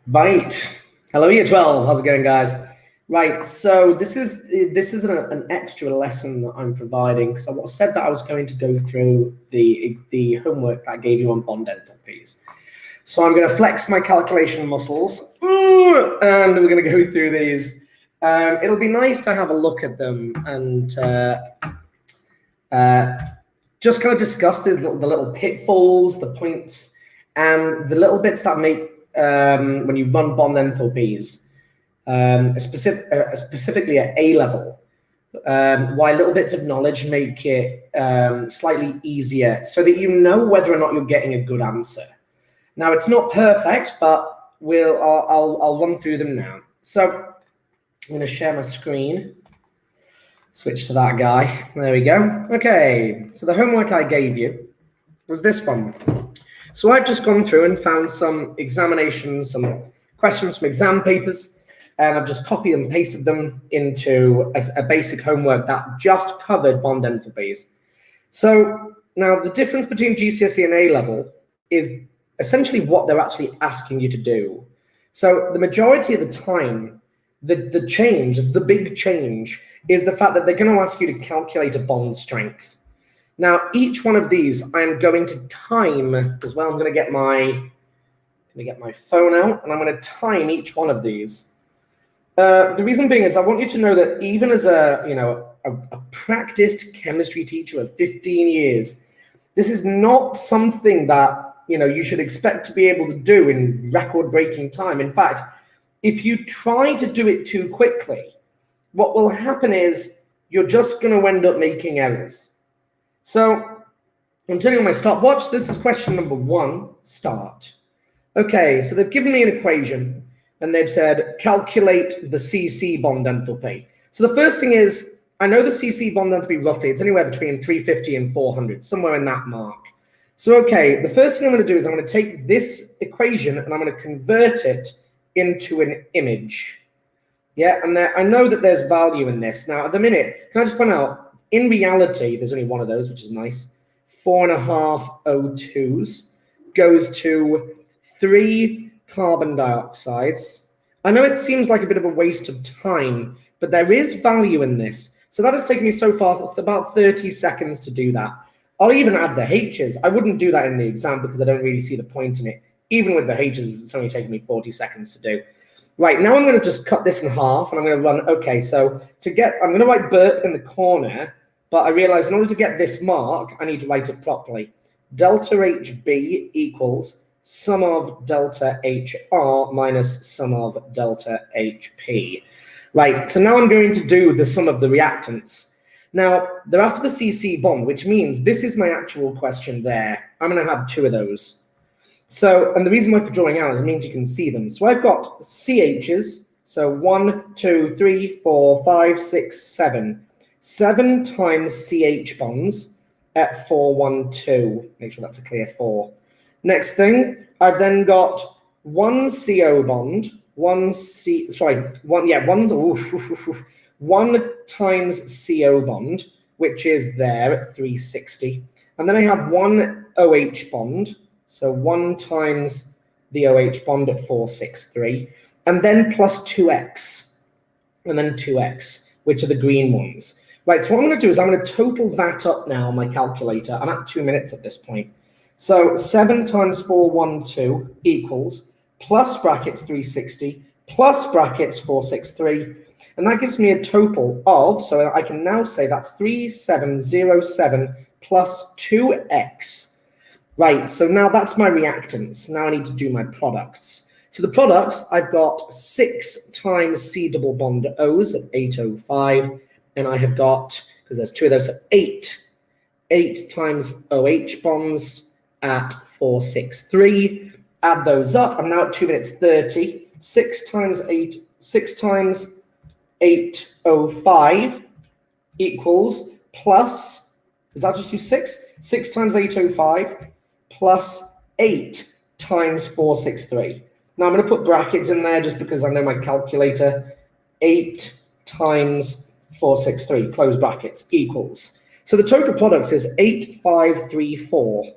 Right. Hello, Year 12. How's it going, guys? Right. So this is an extra lesson that I'm providing. So I said that I was going to go through the homework that I gave you on bond enthalpies. So I'm going to flex my calculation muscles, and we're going to go through these. It'll be nice to have a look at them and just kind of discuss the little pitfalls, the points, and the little bits that make when you run bond enthalpies, specifically at A level, why little bits of knowledge make it slightly easier so that you know whether or not you're getting a good answer. Now, it's not perfect, but I'll run through them now. So I'm going to share my screen. Switch to that guy. There we go. Okay, so the homework I gave you was this one. So I've just gone through and found some examinations, some questions from exam papers, and I've just copied and pasted them into a basic homework that just covered bond enthalpies. So now the difference between GCSE and A level is essentially what they're actually asking you to do. So the majority of the time, the big change is the fact that they're going to ask you to calculate a bond strength. Now, each one of these I'm going to time as well. I'm going to get my phone out and I'm going to time each one of these. The reason being is I want you to know that even as a practiced chemistry teacher of 15 years, this is not something that you should expect to be able to do in record-breaking time. In fact, if you try to do it too quickly, what will happen is you're just going to end up making errors. So I'm turning on my stopwatch. This is question number 1, start. Okay, so they've given me an equation and they've said calculate the CC bond enthalpy. So the first thing is, I know the CC bond enthalpy roughly, it's anywhere between 350 and 400, somewhere in that mark. So okay, the first thing I'm going to do is I'm going to take this equation and I'm going to convert it into an image. Yeah, and I know that there's value in this. Now, at the minute, can I just point out, in reality, there's only one of those, which is nice. 4.5 O2s goes to 3 carbon dioxides. I know it seems like a bit of a waste of time, but there is value in this. So that has taken me so far about 30 seconds to do that. I'll even add the H's. I wouldn't do that in the exam because I don't really see the point in it. Even with the H's, it's only taken me 40 seconds to do. Right, now I'm going to just cut this in half and I'm going to run, okay, so I'm going to write burp in the corner, but I realize in order to get this mark, I need to write it properly. Delta HB equals sum of delta HR minus sum of delta HP. Right, so now I'm going to do the sum of the reactants. Now, they're after the CC bond, which means this is my actual question there. I'm going to have 2 of those. So, and the reason why for drawing out is it means you can see them. So I've got CHs, so 1, 2, 3, 4, 5, 6, 7. 7 times CH bonds at 4, 1, 2. Make sure that's a clear 4. Next thing, I've then got 1 CO bond, 1 times CO bond, which is there at 360. And then I have 1 OH bond, so 1 times the OH bond at 463, and then plus 2x, and then 2x, which are the green ones. Right, so what I'm going to do is I'm going to total that up now on my calculator. I'm at 2 minutes at this point. So 7 times 412 equals plus brackets 360 plus brackets 463, and that gives me a total of, so I can now say that's 3707 plus 2x. Right, so now that's my reactants. Now I need to do my products. So the products, I've got 6 times C double bond O's at 805, and I have got, because there's 2 of those, so 8 times OH bonds at 463. Add those up. I'm now at 2 minutes 30. 6 times 805 equals plus, did that just do 6? 6 times 805 plus 8 times 463. Now I'm going to put brackets in there just because I know my calculator. 8 times 463, close brackets, equals. So the total product is 8534.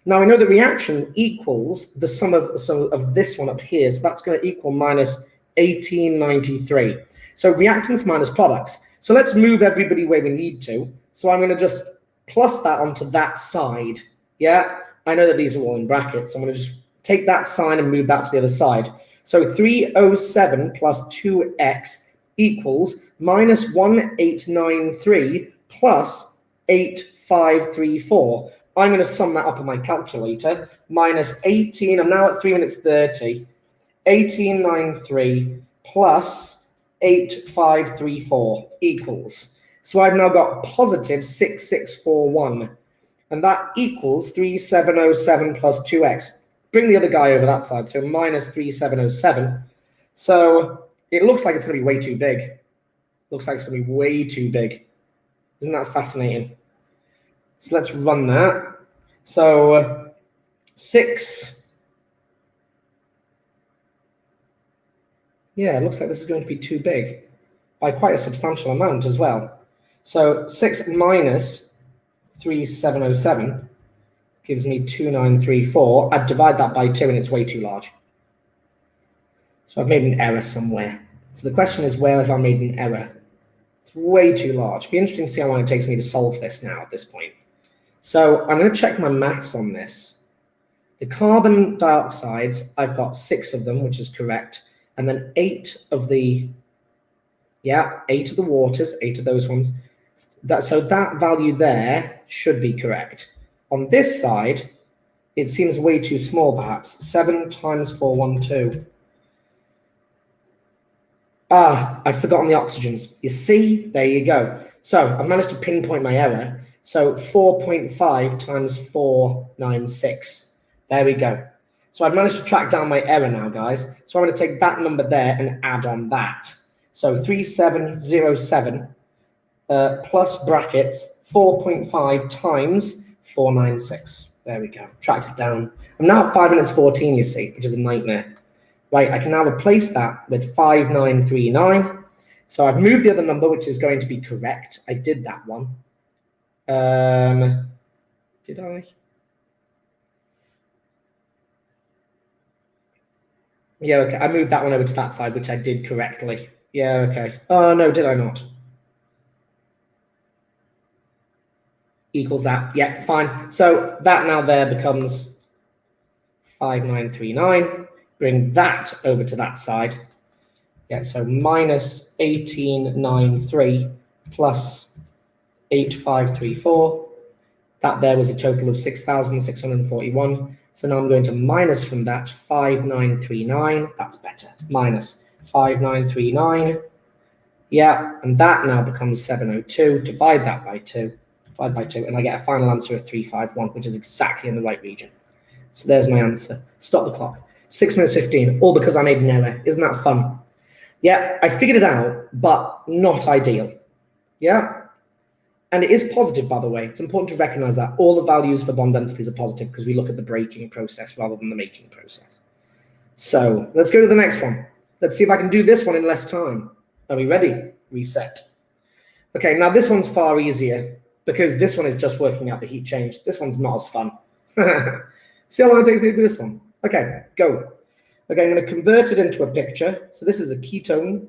Now I know that reaction equals the sum of this one up here, so that's going to equal minus 1893. So reactants minus products. So let's move everybody where we need to. So I'm going to just plus that onto that side. Yeah, I know that these are all in brackets. I'm going to just take that sign and move that to the other side. So 307 plus 2x equals minus 1893 plus 8534. I'm going to sum that up on my calculator. Minus 18, I'm now at 3 minutes 30. 1893 plus 8534 equals. So I've now got positive 6641. And that equals 3707 plus 2x. Bring the other guy over that side, so minus 3707. So it looks like it's going to be way too big. Looks like it's going to be way too big. Isn't that fascinating? So let's run that. So 6. Yeah, it looks like this is going to be too big by quite a substantial amount as well. So 6 minus 3707 gives me 2934. I'd divide that by 2 and it's way too large. So I've made an error somewhere. So the question is, where have I made an error? It's way too large. It'd be interesting to see how long it takes me to solve this now at this point. So I'm going to check my maths on this. The carbon dioxides, I've got 6 of them, which is correct. And then 8 of the, 8 of the waters, 8 of those ones. So that value there should be correct. On this side, it seems way too small, perhaps. 7 times 412. I've forgotten the oxygens. You see? There you go. So I've managed to pinpoint my error. So 4.5 times 496. There we go. So I've managed to track down my error now, guys. So I'm going to take that number there and add on that. So 3707 plus brackets 4.5 times 496. There we go. Tracked it down. I'm now at 5 minutes 14, you see, which is a nightmare. Right, I can now replace that with 5939. So I've moved the other number, which is going to be correct. I did that one. Did I? Yeah, okay. I moved that one over to that side, which I did correctly. Yeah, okay. Oh, no, did I not? Equals that. Yeah, fine. So that now there becomes 5939. Bring that over to that side. Yeah, so minus 1893 plus 8534. That there was a total of 6,641. So now I'm going to minus from that 5939. That's better. Minus 5939. Yeah, and that now becomes 702. Divide that by 2. Divide by 2. And I get a final answer of 351, which is exactly in the right region. So there's my answer. Stop the clock. 6 minutes 15, all because I made an error. Isn't that fun? Yeah, I figured it out, but not ideal. Yeah? And it is positive, by the way. It's important to recognize that all the values for bond enthalpies are positive because we look at the breaking process rather than the making process. So let's go to the next one. Let's see if I can do this one in less time. Are we ready? Reset. Okay, now this one's far easier because this one is just working out the heat change. This one's not as fun. See how long it takes me to do this one? Okay, go. Okay, I'm going to convert it into a picture. So this is a ketone.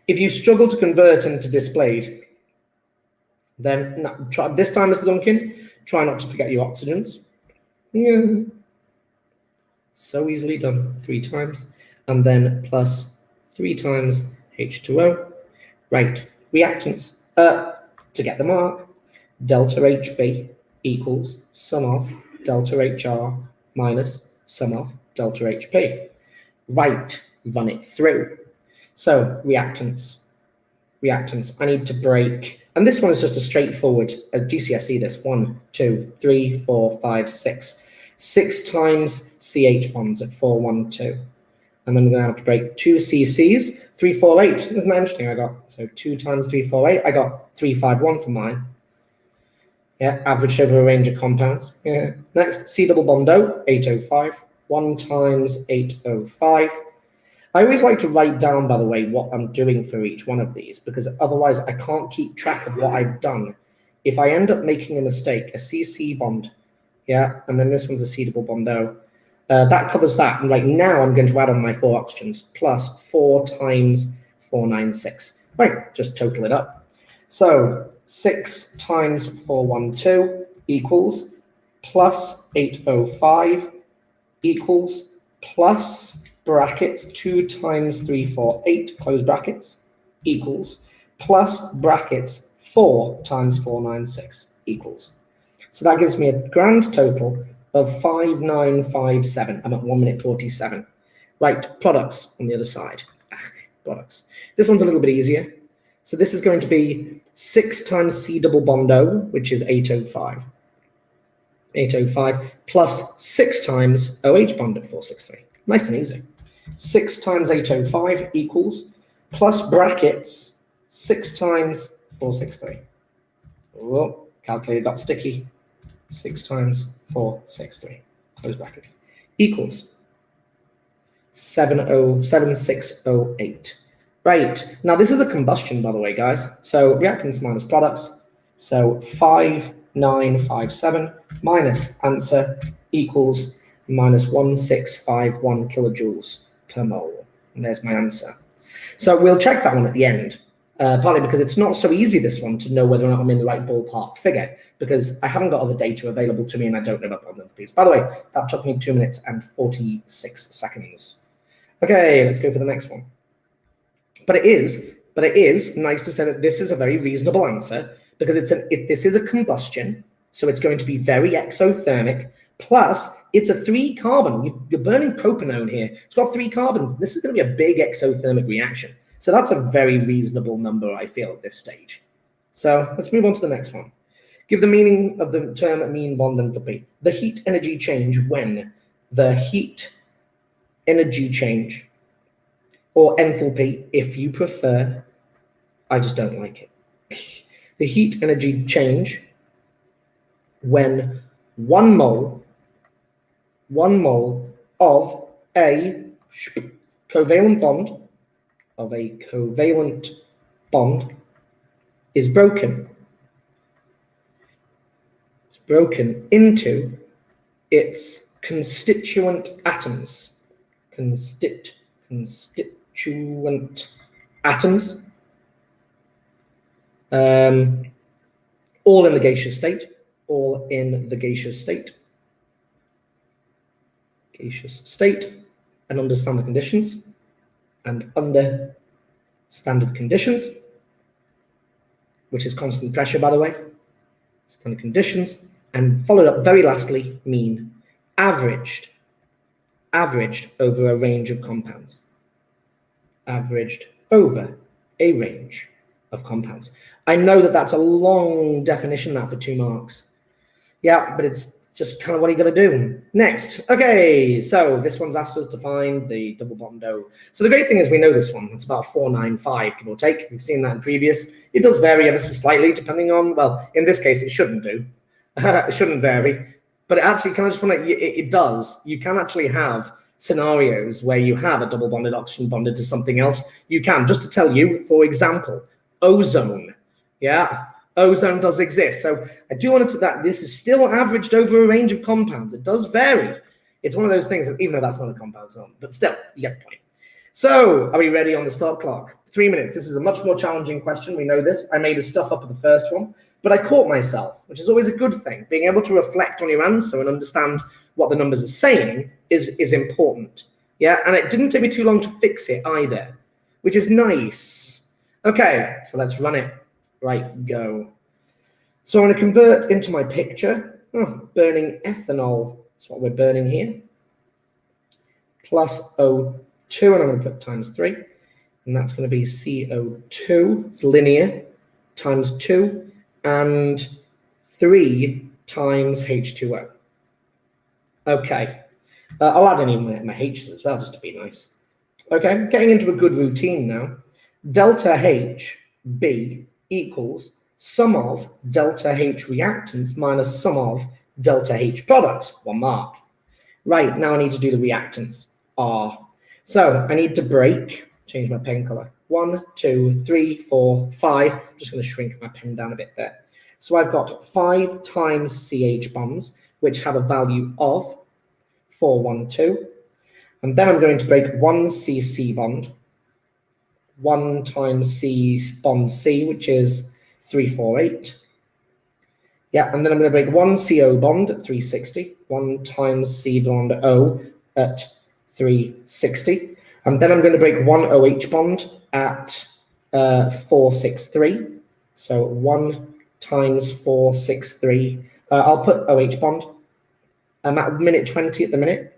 If you struggle to convert into displayed, then try this time, Mr. Duncan, try not to forget your oxygens. Yeah. So easily done. 3 times. And then plus 3 times H2O. Right, reactants. To get the mark, delta HB equals sum of delta HR minus sum of delta HP. Right, run it through. So reactants, I need to break, and this one is just a straightforward GCSE, this 1, 2, 3, 4, 5, 6. 6 times CH bonds at 4, 1, 2. And then we're going to have to break 2 CCs, 3, 4, 8. Isn't that interesting? I got, so 2 times 3, 4, 8. I got 3, 5, 1 for mine. Yeah, averaged over a range of compounds. Yeah. Next, C double bond O, 805. 1 times 805. I always like to write down, by the way, what I'm doing for each one of these, because otherwise I can't keep track of what I've done if I end up making a mistake, a CC bond, yeah, and then this one's a C double bond O, that covers that. And like now I'm going to add on my 4 oxygens plus 4 times 496. Right, just total it up. So 6 times 412 equals plus 805 equals plus brackets 2 times 348 close brackets equals plus brackets 4 times 496 equals. So that gives me a grand total of 5957. I'm at 1 minute 47. Right, products on the other side. Products. This one's a little bit easier. So this is going to be 6 times C double bond O, which is 805. 805 plus 6 times OH bond at 463. Nice and easy. 6 times 805 equals plus brackets 6 times 463. Oh, calculator got sticky. 6 times 463, close brackets, equals 7608. Right, now this is a combustion, by the way, guys. So reactants minus products. So 5957 minus answer equals minus 1651 kilojoules per mole. And there's my answer. So we'll check that one at the end. Partly because it's not so easy, this one, to know whether or not I'm in the right ballpark figure, because I haven't got other data available to me and I don't know about bond enthalpies. By the way, that took me 2 minutes and 46 seconds. Okay, let's go for the next one. But it is nice to say that this is a very reasonable answer, because this is a combustion, so it's going to be very exothermic, plus it's a 3-carbon. You're burning propanone here. It's got 3 carbons. This is going to be a big exothermic reaction. So that's a very reasonable number, I feel, at this stage. So let's move on to the next one. Give the meaning of the term mean bond enthalpy. The heat energy change when the heat energy change, or enthalpy if you prefer. I just don't like it. The heat energy change when 1 mole of a covalent bond is broken. It's broken into its constituent atoms. Constituent atoms. All in the gaseous state. All in the gaseous state. Gaseous state. And under standard conditions. And under standard conditions, which is constant pressure, by the way, standard conditions, and followed up very lastly, mean, averaged over a range of compounds. Averaged over a range of compounds. I know that that's a long definition, that, for 2 marks. Yeah, but it's just kind of what you got to do. Next, okay, so this one's asked us to find the double bond O. So the great thing is we know this one. It's about 495, give or take. We've seen that in previous. It does vary ever so slightly depending on, well, in this case, it shouldn't do. It shouldn't vary. But it actually, can I just point out, it does. You can actually have scenarios where you have a double bonded oxygen bonded to something else. You can, just to tell you, for example, ozone. Yeah. Ozone does exist. So I do want to that this is still averaged over a range of compounds. It does vary. It's one of those things that, even though that's not a compound zone, but still, you get the point. So are we ready on the start clock? 3 minutes. This is a much more challenging question. We know this. I made the stuff up at the first one, but I caught myself, which is always a good thing. Being able to reflect on your answer and understand what the numbers are saying is important. Yeah, and it didn't take me too long to fix it either, which is nice. Okay, so let's run it. Right, go. So I'm going to convert into my picture. Burning ethanol. That's what we're burning here. Plus O2, and I'm going to put times 3. And that's going to be CO2. It's linear. Times 2. And 3 times H2O. Okay. I'll add in my H's as well, just to be nice. Okay, getting into a good routine now. Delta H, B, equals sum of delta H reactants minus sum of delta H products, 1 mark. Right, now I need to do the reactants, R. So I need to break, change my pen color, 1, 2, 3, 4, 5. I'm just going to shrink my pen down a bit there. So I've got 5 times CH bonds, which have a value of 412. And then I'm going to break 1 CC bond, 1 times C bond C, which is 348. Yeah, and then I'm going to break 1 CO bond at 360, 1 times C bond O at 360. And then I'm going to break 1 OH bond at 463. So 1 times 463. I'll put OH bond. I'm at minute 20 at the minute.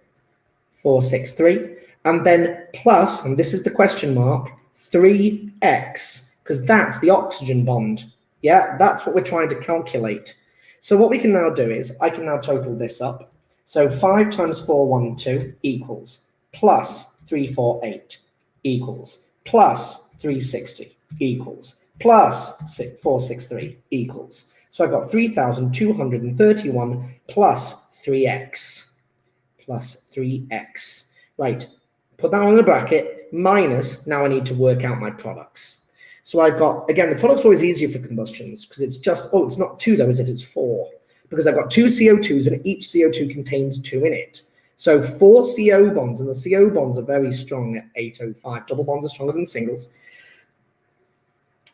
463. And then plus, and this is the question mark, 3x, because that's the oxygen bond. Yeah, that's what we're trying to calculate. So what we can now do is, I can now total this up. So 5 times 412 equals plus 348 equals plus 360 equals plus 463 equals. So I've got 3,231 plus 3x. Plus 3x. Right, put that on the bracket, minus, now I need to work out my products. So I've got, again, the product's always easier for combustions because it's just, oh, it's not 2 though, is it? It's 4. Because I've got 2 CO2s and each CO2 contains 2 in it. So 4 CO bonds, and the CO bonds are very strong at 805. Double bonds are stronger than singles.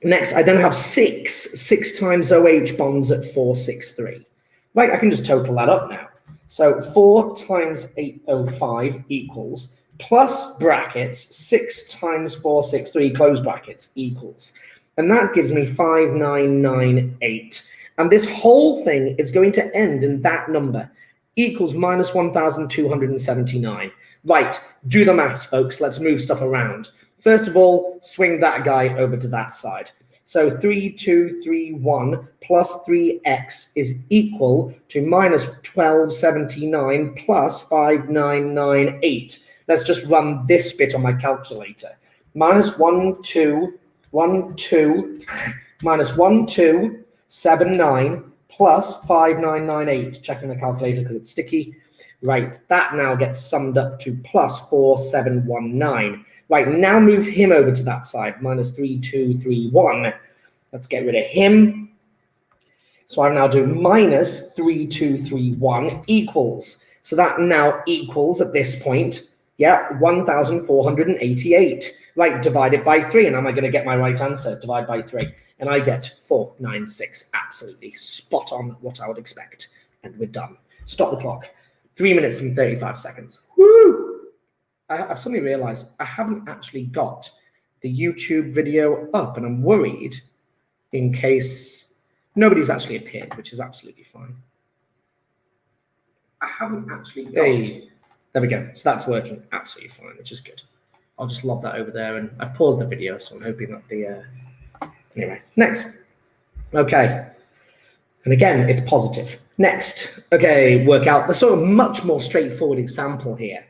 Next, I then have 6 times OH bonds at 463. Right, I can just total that up now. So 4 times 805 equals, plus brackets, 6 times 463, close brackets, equals. And that gives me 5998. And this whole thing is going to end in that number, equals minus 1,279. Right, do the maths, folks. Let's move stuff around. First of all, swing that guy over to that side. So 3231 plus 3x is equal to minus 1279 plus 5998. Let's just run this bit on my calculator. Minus 1279 plus 5998. Checking the calculator because it's sticky. Right, that now gets summed up to plus 4719. Right, now move him over to that side, minus 3231. Let's get rid of him. So I now do minus 3231 equals. So that now equals, at this point, yeah, 1,488. Right, divide it by 3, and am I going to get my right answer? Divide by 3, and I get 496. Absolutely spot on what I would expect. And we're done. Stop the clock. 3 minutes and 35 seconds. Woo! I've suddenly realized I haven't actually got the YouTube video up, and I'm worried in case nobody's actually appeared, which is absolutely fine. I haven't actually got... Hey, there we go. So that's working absolutely fine, which is good. I'll just lob that over there, and I've paused the video, so I'm hoping that the... Anyway, next. Okay. And again, it's positive. Next. Okay, work out the sort of much more straightforward example here.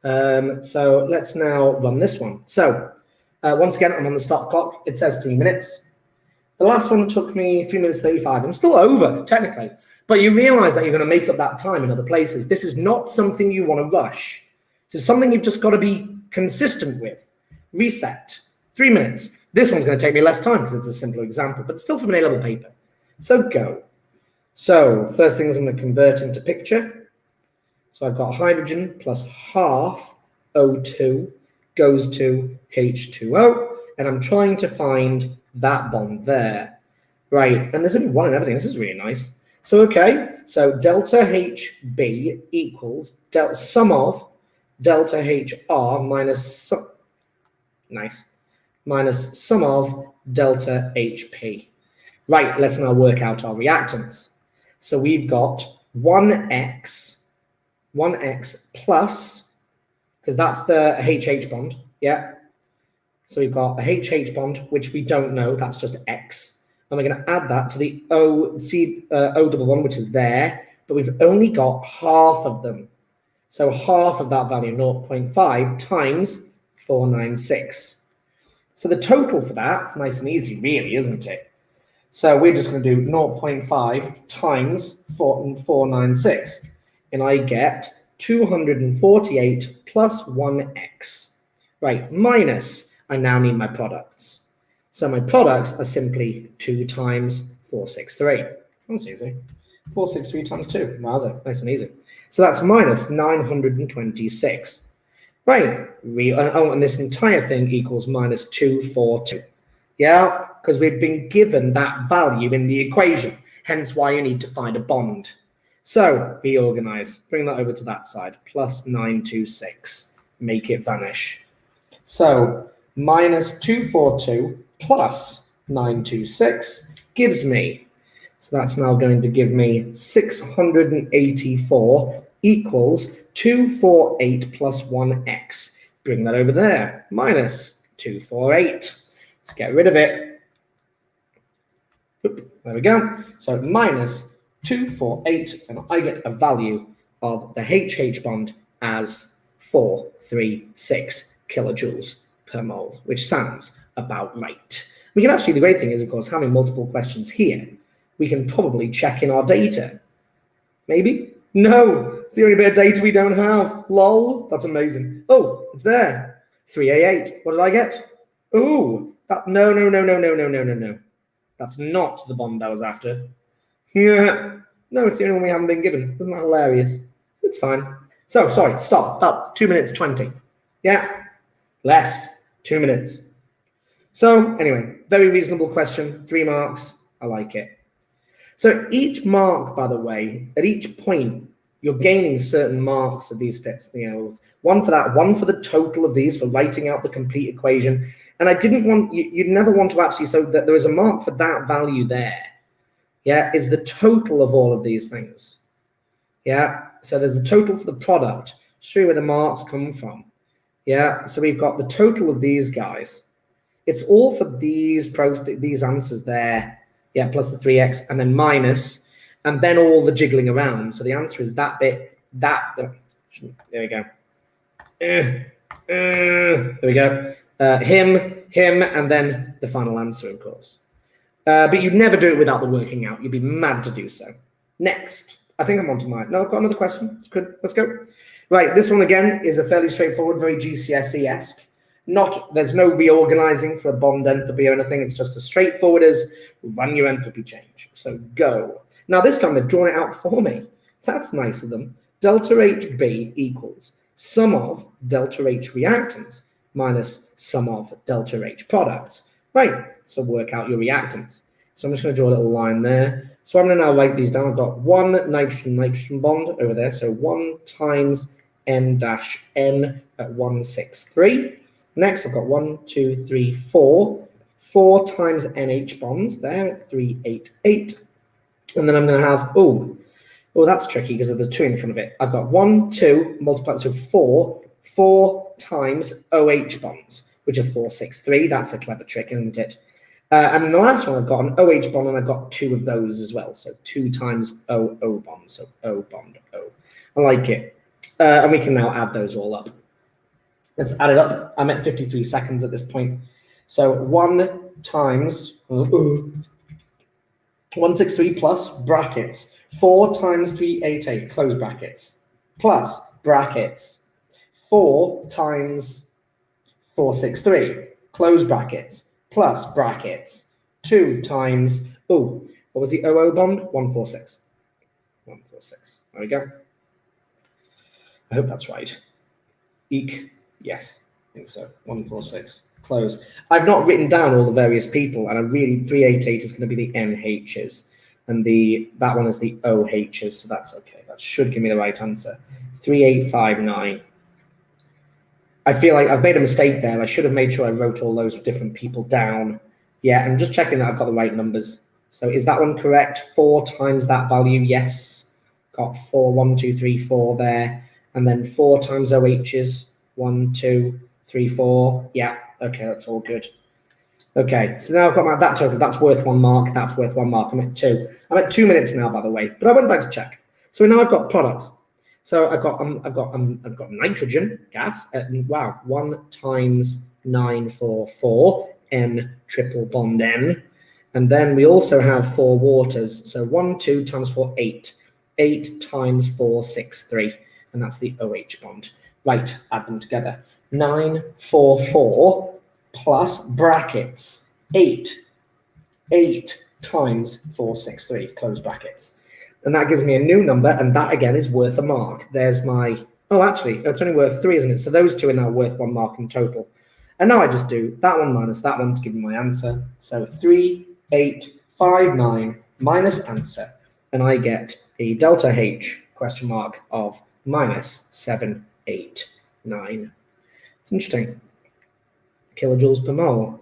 So let's now run this one. So once again, I'm on the stop clock. It says 3 minutes. The last one took me 3 minutes 35. I'm still over, technically. But you realize that you're going to make up that time in other places. This is not something you want to rush. This is something you've just got to be consistent with. Reset. 3 minutes. This one's going to take me less time because it's a simpler example, but still from an A-level paper. So go. So first thing is I'm going to convert into picture. So I've got hydrogen plus half O2 goes to H2O, and I'm trying to find that bond there. Right, and there's only one and everything. This is really nice. So, okay, so delta HB equals sum of delta HR minus sum of delta HP. Right, let's now work out our reactants. So we've got 1x plus, because that's the HH bond, yeah? So we've got a HH bond, which we don't know, that's just X. And we're going to add that to the O double bond, which is there, but we've only got half of them. So half of that value, 0.5 times 496. So the total for that's nice and easy, really, isn't it? So we're just going to do 0.5 times 496. And I get 248 plus 1x. Right, minus, I now need my products. So my products are simply 2 times 463. That's easy. 463 times 2. Wowza, nice and easy. So that's minus 926. Right. And this entire thing equals minus 242. Yeah, because we've been given that value in the equation, hence why you need to find a bond. So reorganize, bring that over to that side, plus 926, make it vanish. So minus 242 plus 926 gives me, so that's now going to give me 684 equals 248 plus 1x. Bring that over there, minus 248. Let's get rid of it. Oop, there we go. So minus 248, and I get a value of the HH bond as 436 kilojoules per mole, which sounds about right. We can actually, the great thing is, of course, having multiple questions here, we can probably check in our data. Maybe? No, it's the only bit of data we don't have. Lol, that's amazing. Oh, it's there. 3A8. What did I get? Oh, no. That's not the bond I was after. Yeah. No, it's the only one we haven't been given. Isn't that hilarious? It's fine. So, sorry, stop. Up. 2 minutes 20. Yeah. Less. 2 minutes. So, anyway, very reasonable question. 3 marks. I like it. So each mark, by the way, at each point, you're gaining certain marks of these bits. You know, one for that, one for the total of these, for writing out the complete equation. And I didn't want, you'd never want to actually, so that there is a mark for that value there. Yeah, is the total of all of these things. Yeah, so there's the total for the product. Show you where the marks come from. Yeah, so we've got the total of these guys. It's all for these answers there. Yeah, plus the 3x, and then minus, and then all the jiggling around. So the answer is that bit, there we go. There we go. Him, and then the final answer, of course. But you'd never do it without the working out. You'd be mad to do so. Next. I think I'm on to mine. No, I've got another question. It's good. Let's go. Right, this one again is a fairly straightforward, very GCSE-esque. There's no reorganizing for a bond enthalpy or anything. It's just as straightforward as run your enthalpy change. So go. Now this time they've drawn it out for me. That's nice of them. Delta HB equals sum of delta H reactants minus sum of delta H products. Right, so work out your reactants. So I'm just going to draw a little line there. So I'm going to now write these down. I've got one nitrogen-nitrogen bond over there. So 1 times N-N at 163. Next, I've got 1, 2, 3, 4. 4 times NH bonds there at 388. And then I'm going to have, oh, that's tricky because of the 2 in front of it. I've got 1, 2 multiplied to 4 times OH bonds, which are 463. That's a clever trick, isn't it? And then the last one, I've got an OH bond, and I've got 2 of those as well. So 2 times OO bond, so O bond O. I like it. And we can now add those all up. Let's add it up. I'm at 53 seconds at this point. So 1 times 163 plus brackets 4 times 388 close brackets plus brackets 4 times 463 close brackets plus brackets 2 times what was the OO bond? 146. 146. There we go. I hope that's right. Eek. Yes, I think so. 146. Close. I've not written down all the various people, and 388 is going to be the NHs, and that one is the OHs, so that's okay. That should give me the right answer. 3859. I feel like I've made a mistake there. I should have made sure I wrote all those different people down. Yeah, I'm just checking that I've got the right numbers. So is that one correct? 4 times that value? Yes. Got 4, 1, 2, 3, 4 there, and then 4 times OHs. 1, 2, 3, 4. Yeah, okay, that's all good. Okay, so now I've got that total. That's worth 1 mark. That's worth 1 mark. I'm at 2. I'm at 2 minutes now, by the way. But I went back to check. So now I've got products. So I've got nitrogen gas. Wow, 1 times 944 N triple bond N, and then we also have 4 waters. So 1, 2 times 4, 8. 8 times 4, 6, 3, and that's the OH bond. Right, add them together. 944 plus brackets 8 times 463, close brackets. And that gives me a new number, and that again is worth a mark. There's my, oh, actually, it's only worth 3, isn't it? So those two are now worth 1 mark in total. And now I just do that one minus that one to give me my answer. So 3859 minus answer, and I get a delta H question mark of minus 789. It's interesting. Kilojoules per mole.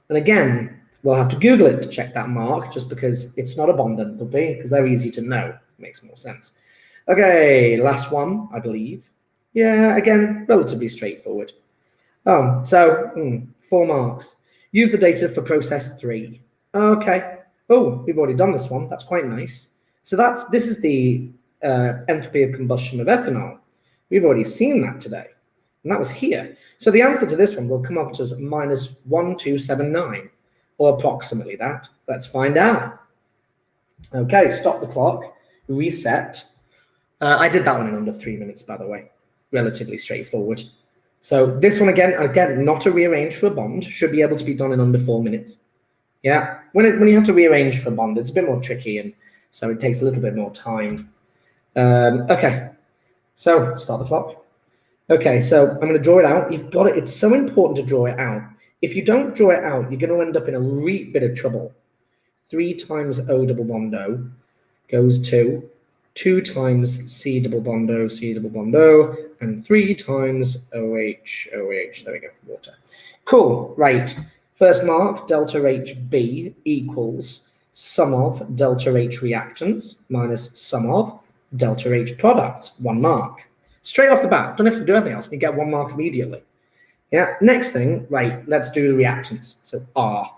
And again, we'll have to Google it to check that mark, just because it's not a bond enthalpy, because they're easy to know. Makes more sense. Okay, last one, I believe. Yeah, again, relatively straightforward. Oh, so 4 marks. Use the data for process 3. Okay. Oh, we've already done this one. That's quite nice. So this is the enthalpy of combustion of ethanol. We've already seen that today, and that was here. So the answer to this one will come up as minus 1279, or approximately that. Let's find out. Okay, stop the clock, reset. I did that one in under 3 minutes, by the way. Relatively straightforward. So this one again, not to rearrange for a bond, should be able to be done in under 4 minutes. Yeah, when you have to rearrange for a bond, it's a bit more tricky, and so it takes a little bit more time. Okay, so start the clock. Okay, so I'm going to draw it out. You've got it. It's so important to draw it out. If you don't draw it out, you're going to end up in a bit of trouble. 3 times O double bond O goes to 2 times C double bond O, C double bond O, and 3 times OH, OH. There we go, water. Cool, right. First mark, delta HB equals sum of delta H reactants minus sum of delta H product, 1 mark. Straight off the bat, don't have to do anything else. You get 1 mark immediately. Yeah, next thing, right, let's do the reactants. So R.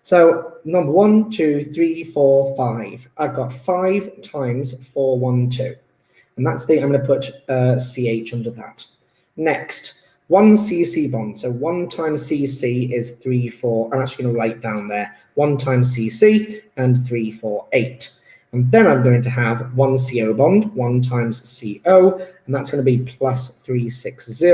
So number 1, 2, 3, 4, 5. I've got 5 times 412. And that's I'm going to put CH under that. Next, 1 CC bond. So 1 times CC is 3, 4. I'm actually going to write down there 1 times CC and 3, 4, 8. And then I'm going to have 1 CO bond, 1 times CO, and that's going to be plus 360,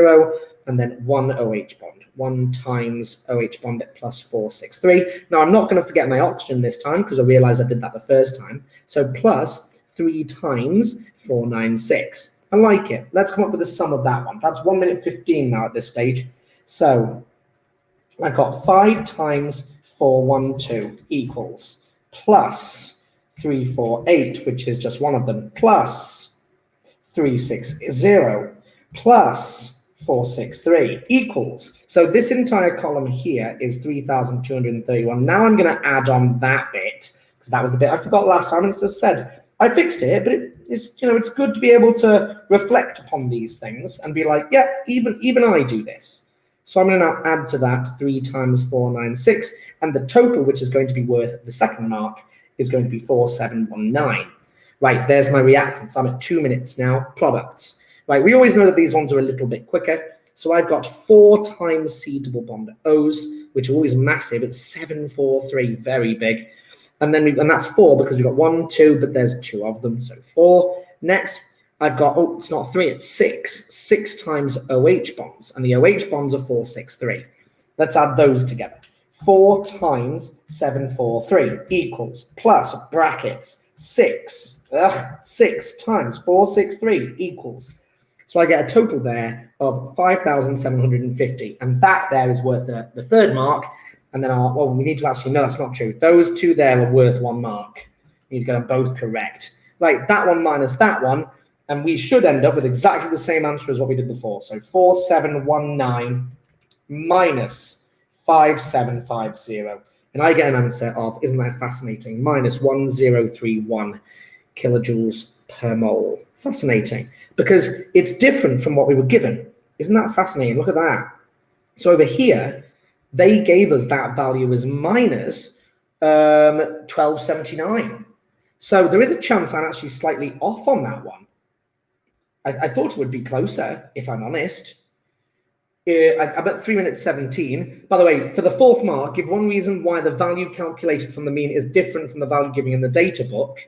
and then 1 OH bond, 1 times OH bond at plus 463. Now, I'm not going to forget my oxygen this time, because I realized I did that the first time. So plus 3 times 496. I like it. Let's come up with the sum of that one. That's 1 minute 15 now at this stage. So I've got 5 times 412 equals plus 348, which is just one of them, plus 360 plus 463 equals. So this entire column here is 3,231. Now I'm going to add on that bit, because that was the bit I forgot last time, and it's just said I fixed it, but it's it's good to be able to reflect upon these things and be like, yeah, even I do this. So I'm going to now add to that 3 times 496, and the total, which is going to be worth the second mark, is going to be 4719. Right, there's my reactants. I'm at 2 minutes now. Products. Right, we always know that these ones are a little bit quicker. So I've got 4 times C double bond O's, which are always massive. It's 743, very big. And then and that's 4 because we've got 1, 2, but there's 2 of them, so 4. Next, I've got, oh, it's not 3, it's 6. 6 times OH bonds, and the OH bonds are 463. Let's add those together. 4 times 743 equals plus brackets 6. 6 times 463 equals. So I get a total there of 5,750, and that there is worth the third mark. And then well, we need to actually, no, that's not true. Those two there are worth 1 mark. We need to get them both correct. Right, that one minus that one, and we should end up with exactly the same answer as what we did before. So 4719 minus 5750. And I get an answer of, isn't that fascinating, minus 1031 kilojoules per mole. Fascinating, because it's different from what we were given. Isn't that fascinating? Look at that. So over here, they gave us that value as minus 1279. So there is a chance I'm actually slightly off on that one. I thought it would be closer, if I'm honest. I'm at 3 minutes 17. By the way, for the fourth mark, give one reason why the value calculated from the mean is different from the value given in the data book.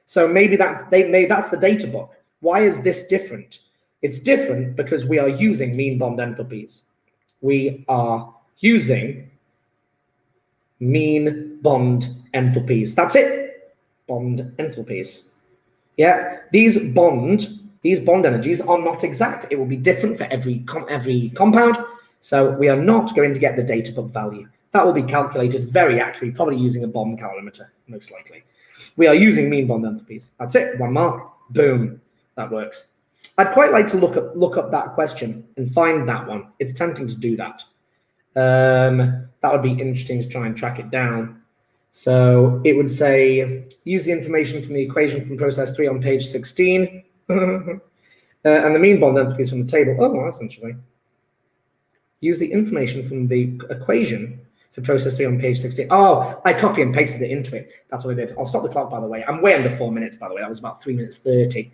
So maybe that's the data book. Why is this different? It's different because we are using mean bond enthalpies. We are using mean bond enthalpies. That's it. Bond enthalpies. Yeah, these bond energies are not exact. It will be different for every compound. So we are not going to get the data book value. That will be calculated very accurately, probably using a bomb calorimeter, most likely. We are using mean bond enthalpies. That's it. 1 mark. Boom. That works. I'd quite like to look up that question and find that one. It's tempting to do that. That would be interesting to try and track it down. So it would say, use the information from the equation from process 3 on page 16. And the mean bond enthalpies from the table. Oh, well, that's interesting. Use the information from the equation for process 3 on page 16. Oh, I copy and pasted it into it. That's what I did. I'll stop the clock, by the way. I'm way under 4 minutes, by the way. That was about 3 minutes 30.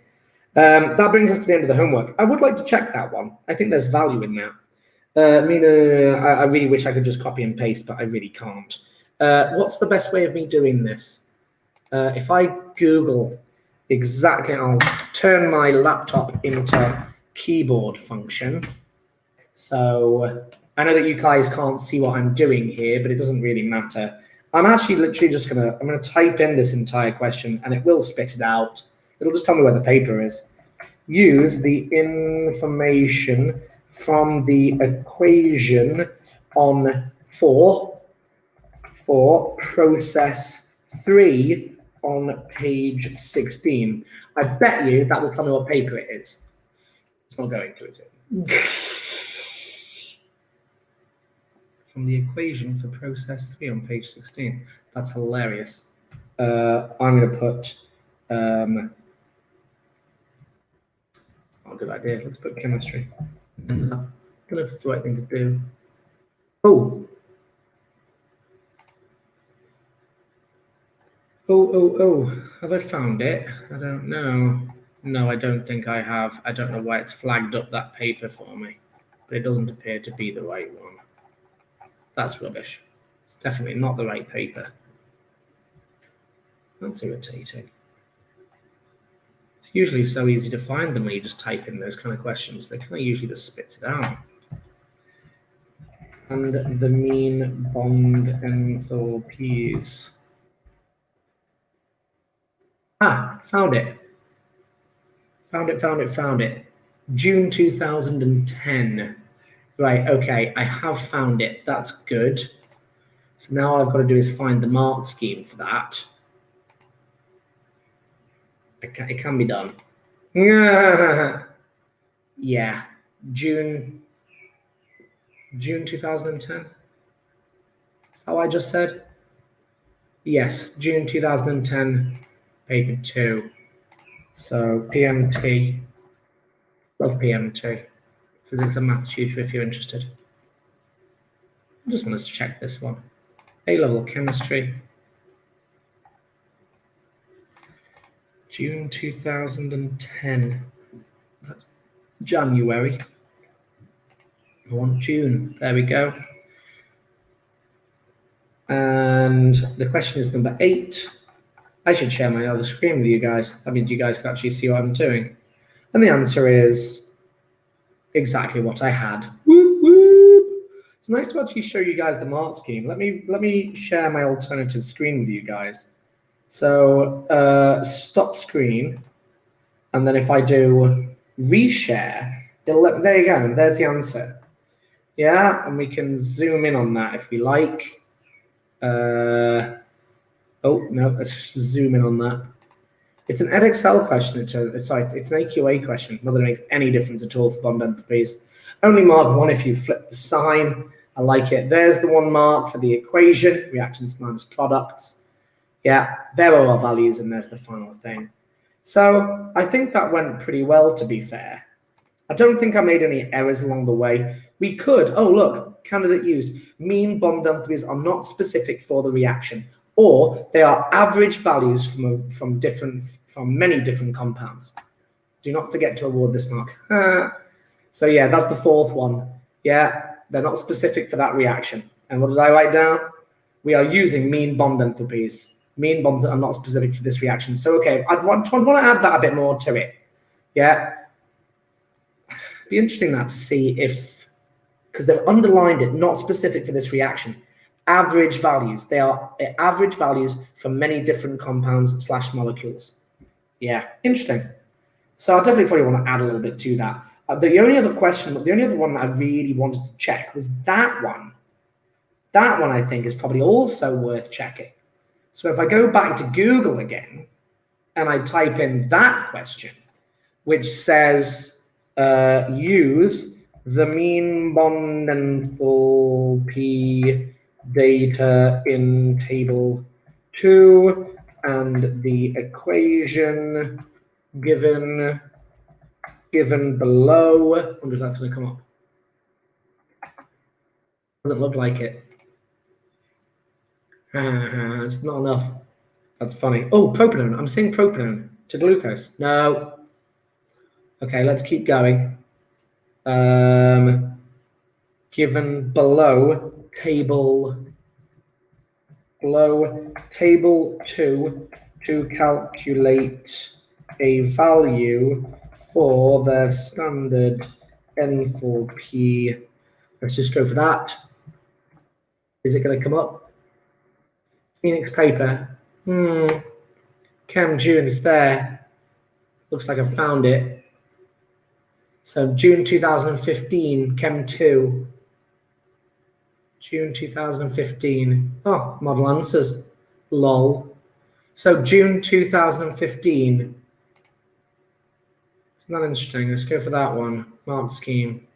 That brings us to the end of the homework. I would like to check that one. I think there's value in that. I really wish I could just copy and paste, but I really can't. What's the best way of me doing this? If I Google exactly, I'll turn my laptop into keyboard function. So I know that you guys can't see what I'm doing here, but it doesn't really matter. I'm actually literally just gonna type in this entire question and it will spit it out. It'll just tell me where the paper is. Use the information from the equation on for process 3 on page 16. I bet you that will tell me what paper it is. It's not going to, is it? From the equation for process 3 on page 16. That's hilarious. I'm going to put, it's not a good idea. Let's put chemistry. I don't know if it's the right thing to do. Oh, have I found it? I don't know. No, I don't think I have. I don't know why it's flagged up that paper for me, but it doesn't appear to be the right one. That's rubbish. It's definitely not the right paper. That's irritating. It's usually so easy to find them when you just type in those kind of questions. They kind of usually just spits it out. And the mean bond enthalpies. Ah, found it. Found it. June 2010. Right, okay, I have found it. That's good. So now all I've got to do is find the mark scheme for that. It can be done. Yeah, June 2010. Is that what I just said? Yes, June 2010, paper 2. So PMT, love PMT. Physics and maths tutor if you're interested. I just want us to check this one. A-level chemistry. June 2010. That's January. I want June. There we go. And the question is number 8. I should share my other screen with you guys. That means you guys can actually see what I'm doing. And the answer is exactly what I had. Whoop, whoop. It's nice to actually show you guys the mark scheme. Let me share my alternative screen with you guys. So stop screen, and then if I do reshare, it'll there you go, and there's the answer. Yeah, and we can zoom in on that if we like. Oh no, let's just zoom in on that. It's an Edexcel question. It's an AQA question. Not that it makes any difference at all for bond enthalpies. Only mark 1 if you flip the sign. I like it. There's the 1 mark for the equation, reactants minus products. Yeah, there are our values, and there's the final thing. So I think that went pretty well, to be fair. I don't think I made any errors along the way. We could, oh look, candidate used, mean bond enthalpies are not specific for the reaction, or they are average values from many different compounds. Do not forget to award this mark. So yeah, that's the 4th one. Yeah, they're not specific for that reaction. And what did I write down? We are using mean bond enthalpies. Mean bonds are not specific for this reaction. So okay, I'd want to add that a bit more to it. Yeah, be interesting that to see if, because they've underlined it, not specific for this reaction. average values. They are average values for many different compounds / molecules. Yeah, interesting. So I definitely probably want to add a little bit to that. The only other one that I really wanted to check was that one. That one I think is probably also worth checking. So if I go back to Google again and I type in that question, which says use the mean bond enthalpy data in table 2 and the equation given below. I wonder if that's going to come up. Doesn't look like it. It's not enough. That's funny. Oh, propanone. I'm saying propanone to glucose. No. Okay, let's keep going. Given below table 2 to calculate a value for the standard enthalpy. Let's just go for that. Is it going to come up? Phoenix paper. Chem June is there. Looks like I've found it. So June 2015, Chem 2. June 2015. Oh, model answers. Lol. So June 2015. It's not interesting. Let's go for that one. Mark scheme.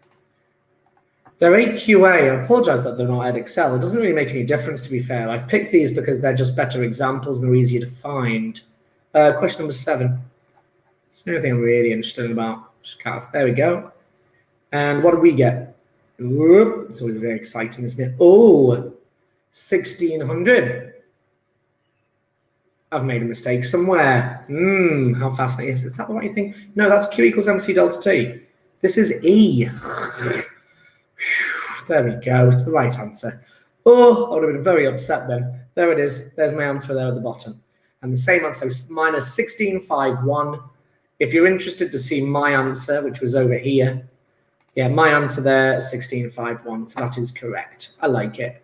They're AQA. I apologize that they're not at Excel. It doesn't really make any difference, to be fair. I've picked these because they're just better examples and they're easier to find. Question number 7. It's the only thing I'm really interested about. There we go. And what do we get? Ooh, it's always very exciting, isn't it? Oh, 1600. I've made a mistake somewhere. How fascinating is that the right thing? No, that's Q equals MC delta T. This is E. There we go. It's the right answer. Oh, I would have been very upset then. There it is. There's my answer there at the bottom. And the same answer is minus 1651. If you're interested to see my answer, which was over here, yeah, my answer there, 1651. So that is correct. I like it.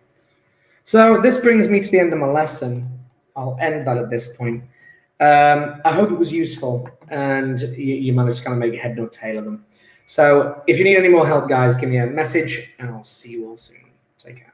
So this brings me to the end of my lesson. I'll end that at this point. I hope it was useful and you managed to kind of make head nor tail of them. So if you need any more help, guys, give me a message and I'll see you all soon. Take care.